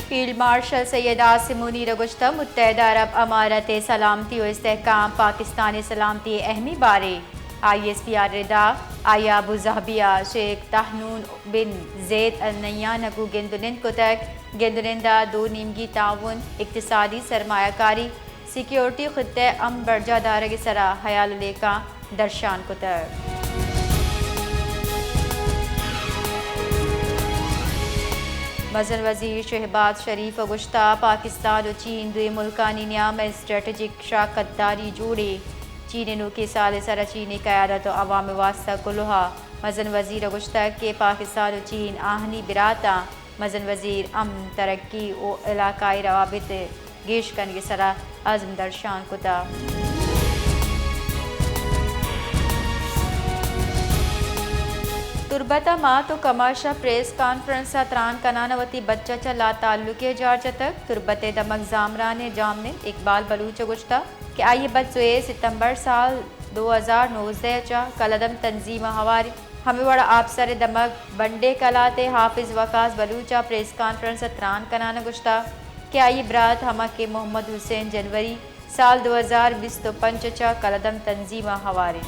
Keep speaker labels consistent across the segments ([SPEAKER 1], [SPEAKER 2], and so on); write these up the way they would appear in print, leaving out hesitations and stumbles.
[SPEAKER 1] field marshal Syed Asim Munir गुज़श्ता मुत्तहदा अरब अमारत सलामती और इस्तेहकाम पाकिस्तानी सलामती अहमी बारे ISPR रिदा आया अबू ज़हबिया शेख तहनून बिन जैद अल नैयान नगू गेंदुनिंद कुतक गेंदुनिंदा दो नीमगी ताउन इक्तिसादी सरमायाकारी सिक्योरिटी खुत्ते अम बर्जा दारग सरा हयाल लेका दर्शान कुतक मज़न वज़ीर शहबाज शरीफ गुश्ता पाकिस्तान और चीन दुई मुल्कानी नियाम स्ट्रेटजिक शाकतदारी जोड़े चीन के साल सरा चीनी क़यादत और अवाम वास्ता कुलहा मज़न वज़ीर गुश्ता के पाकिस्तान और चीन आहनी बिराता मज़न वज़ीर तरक्की और इलाकाई रवाबित गेश कन के सरा आज़म दर्शान कुता तुरबता माँ तो कमाशा प्रेस कॉन्फ्रेंस त्रान कनानवती बच्चा चला ताल्लुके जार तक तुरबते दमक जामरान जामने इकबाल बलूच गुश्ता कि आइए बच्चे सितंबर साल 2019 चा कलदम तंजीम हवारी हमें बड़ा आपसर दमक बंडे कलाते हाफिज वकास बलूचा प्रेस कॉन्फ्रेंस त्रान कनाना गुश्ता कि आइए बरात हमा के मोहम्मद हुसैन जनवरी साल 2025 चा कलदम तंजीम हवारी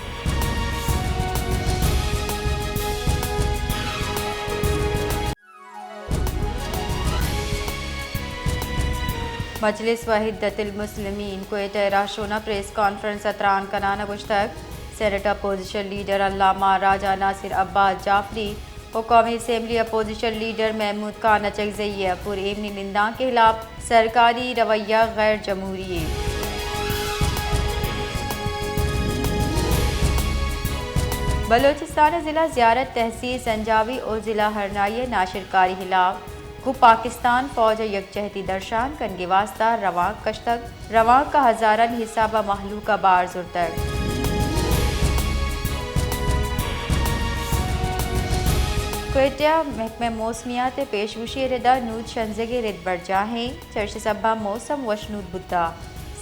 [SPEAKER 1] मजलिस वहीदतुल मुस्लिमीन क्वेट राशोना प्रेस कॉन्फ्रेंस त्रान कनाना गुश्तक senate opposition leader Allama Raja Nasir Abbas Jafri और कौमी assembly opposition leader Mahmood Khan Achakzai पुरएमनी निंदा के खिलाफ सरकारी रवैया गैर जमहूरी बलोचिस्तान ज़िला ज़ियारत तहसील संजावी और ज़िला हरनाई नाशिरकारी खिलाफ को पाकिस्तान फौज यकजहती दर्शान कनगे वास्ता रवां कश्तक रवां का हज़ारन हिसाबा महलू का बार जुर्तक क्वेटिया महकमे मौसमियात पेशगुशी रिदा नूद शंजगे रिद बढ़ जाहें चर्च सब्बा मौसम वशनूद बुद्धा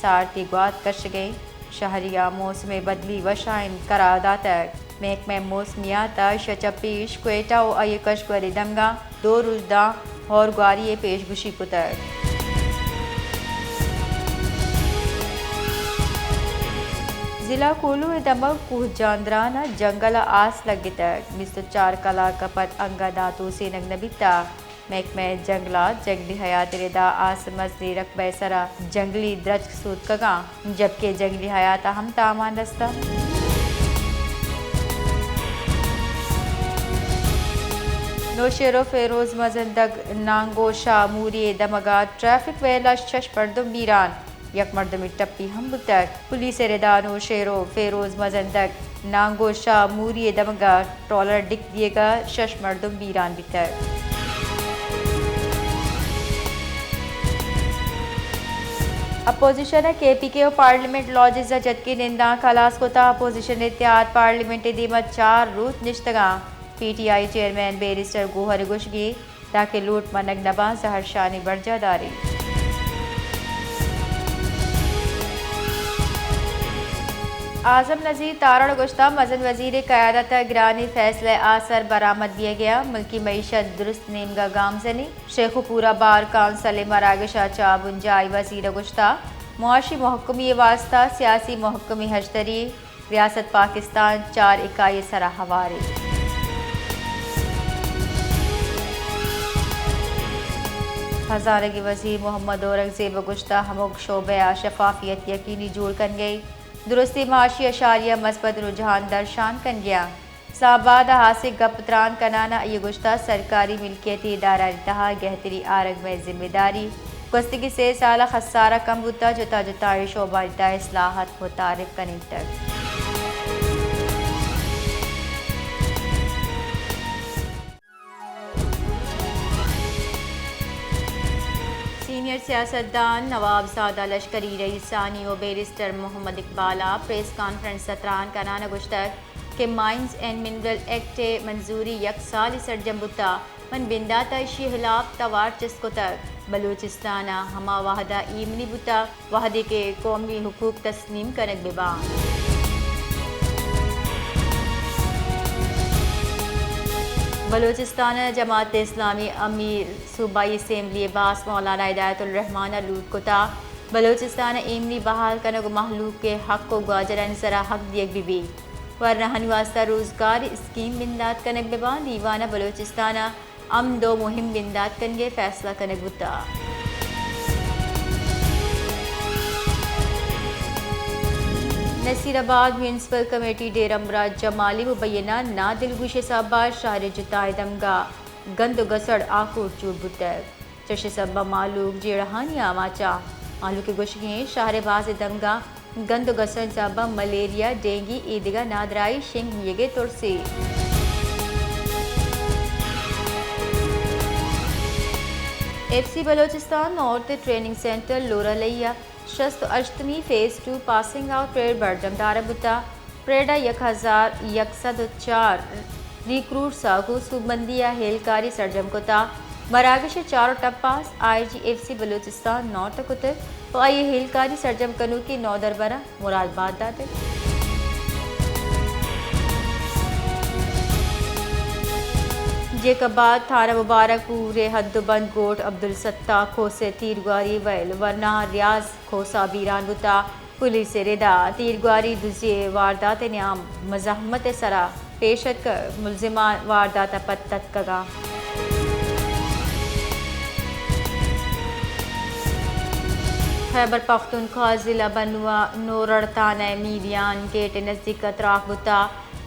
[SPEAKER 1] सारती ग्वात कश गए शहरिया मौसम बदली वशाइन करादा तक महकमे मौसमियात शचपेश क्वेटा और अयकश गरिदंगा दो रुजदा और ग्वारी पेशगुशी कुतर जिला कोलू दमक कुह जानद्राना जंगल आस लगे तक मिस्र 4 कला कपत अंगा दातु से नगनबिता महकमे जंगलात जंगली हयात रिदा आस मजली रकबे सरा जंगली द्रज सूद कगा जबकि जंगली हयात हम तामान रस्ता नौशेरो फेरोज मजंदग नांगो शामूरी दमगा ट्रैफिक वेला शश पर्दुम बीरान यक मर्दमी टप्पी हम तक पुलिस रेदा नौशेरो फेरोज मजंदग नांगो शामूरी दमगा ट्रॉलर डिक दिएगा शश मर्दुम बीरान बितर अपोजिशन KPK और पार्लियामेंट लॉजिस जदकी निंदा खलास कोता अपोजिशन इत्तेहाद पार्लियामेंट दीमत 4 रूत निश्तगा PTI चेयरमैन बैरिस्टर गोहर गुशगी ताकि लूट मनक नबा जहर शानी बर्जादारी आजम नज़ीर तारड़ गुश्ता मज़न वज़ीर क़यादत ग्रानी फैसले आसर बरामद दिया गया मुल्की मईशत दुरुस्त नेमगा गामजनी शेखुपुरा बार काउंसिल मरागशा चाबुंजाई वज़ीर गुश्ता मुआशी महकमी वास्ता सियासी महकमी हजतरी रियासत पाकिस्तान 4 इकाई सरा हवारी हज़ारे के वज़ीर मोहम्मद औरंगज़ेब गुश्ता हमुक शोबे शफाफियत यकीनी जोड़ कन गई दुरुस्ती माशी अशारिया मस्बत रुझान दर्शान कन गया साबाद हासिल गपत्रान कनाना ये गुश्ता सरकारी मिल्कियती इदारा इंतहा गहतरी आरग में जिम्मेदारी गुस्तगी से साल खसारा कम बुता जुता जुता शोबा इसलाहत मुतारिफ कनिक तक सीनियर सियासतदान नवाबजादा लश्करी रईसानी और बैरिस्टर मोहम्मद इकबाला प्रेस कॉन्फ्रेंस सत्रान कनाना गुश्तक के माइंस एंड मिनरल एक्ट मंजूरी यक साल सरजम्बुता मन बिंदा तयशी खिलाफ तवार चिस्को तक बलूचिस्ताना हमा वाहदा ईमनी बुता वाहदे के कौमी हुकूक तस्लीम करक बिबा बलूचिस्तान जमात इस्लामी अमीर सूबाई असम्बली बास मौलाना हिदायतुल रहमान लूट कोता बलूचिस्तान इमनी बहाल कनग महलूक के हक को ग्वाजरन जरा हक दियक बीबी वरना हनवास्ता रोजगार स्कीम बिंदात कनक बेबा दीवाना बलूचिस्तान अम दो मुहिम बिंदात कनगे फैसला कनक बुता नसीराबाद म्यूनसिपल कमेटी डेरमरा जमाली मुबैना ना दिलगुश साबा शाहर जुताए दमगा गंद गसड़ आकुट चूट बुतैर चश सबा मालूक जेड़हानी आमाचा आलू के गुशगे शाहर बाज दमगा गंद गसड़ साबा मलेरिया डेंगी ईदगा नादराई शिंग येगे तुरसी FC Balochistan north training centre लोरालैया शस्त अष्टमी फेज 2 पासिंग आउट परेड बर्जम दारबुता परेडा 1104 रिक्रूट सागु सुबंदिया हेलकारी सरजम कोता मरागश चारों टप्पास IGFC बलोचिस्तान नॉर्थ कुतर तो आइए हेलकारी सरजम कनू की नौदरबरा मुरादबाद दाते जेकबाद थाना मुबारक पूरे हद्दबंद गोट अब्दुल सत्ता खोसे तीरगुआरी वैल वरना रियाज खोसा बीरान बुता पुलिस रेदा तीरगुआरी दुजे वारदात न्याम मजहमत सरा पेशत कर मुलजिमा वारदात पत्तत कगा खैबर पख्तूनख्वा जिला बनुआ नोरड़ताना मीदियान गेट नज़दीक त्राक बुता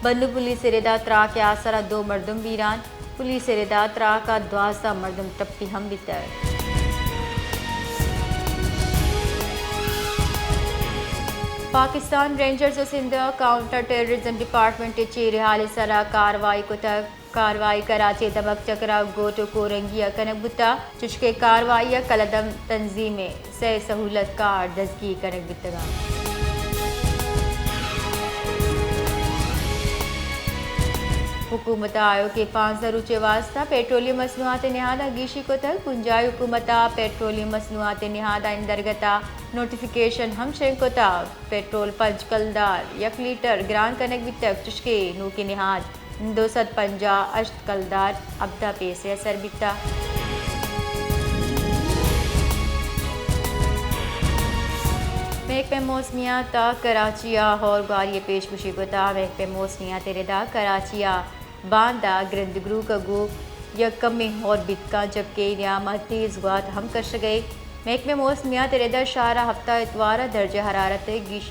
[SPEAKER 1] बन्नू पुलिस रेदा त्राक आसरा 2 मर्दम बीरान पुलिस रेदा त्राक का 12 मर्दम टप्पी हम बितर Pakistan rangers Sindh counter terrorism department चेरे हाल सरा कार्रवाई को तक कार्रवाई कराची दमक चक्रा गोटो कोरंगिया कनक बुता चुशके कार्रवाई कलदम तंजीमें से सहूलत कार दजगी कनक बितगा हुकूमत आयोग के 5 रुचे वास्ता पेट्रोलियम मसनूआत निहादा गीशी को तक गुंजाई हुकूमता पेट्रोलियम मसनूआत निहादा इंदरगता नोटिफिकेशन हम शेंकोता पेट्रोल पंच कलदार 1 लीटर ग्रान कनक बितक चुशके नू की निहाद 250 अश्त कलदार अब्दा पैसे असर बिता महकमे मौसमियात कराचिया और गारिय पेशगुशी गोता महकमे मौसमियात तेरेदा कराचिया बांदा ग्रंदगरू कगो यकम में और बितका जबकि नियामत तेज वात हम कर गए महकमे मौसमियात तेरेदा शारा हफ्ता इतवार दर्ज हरारत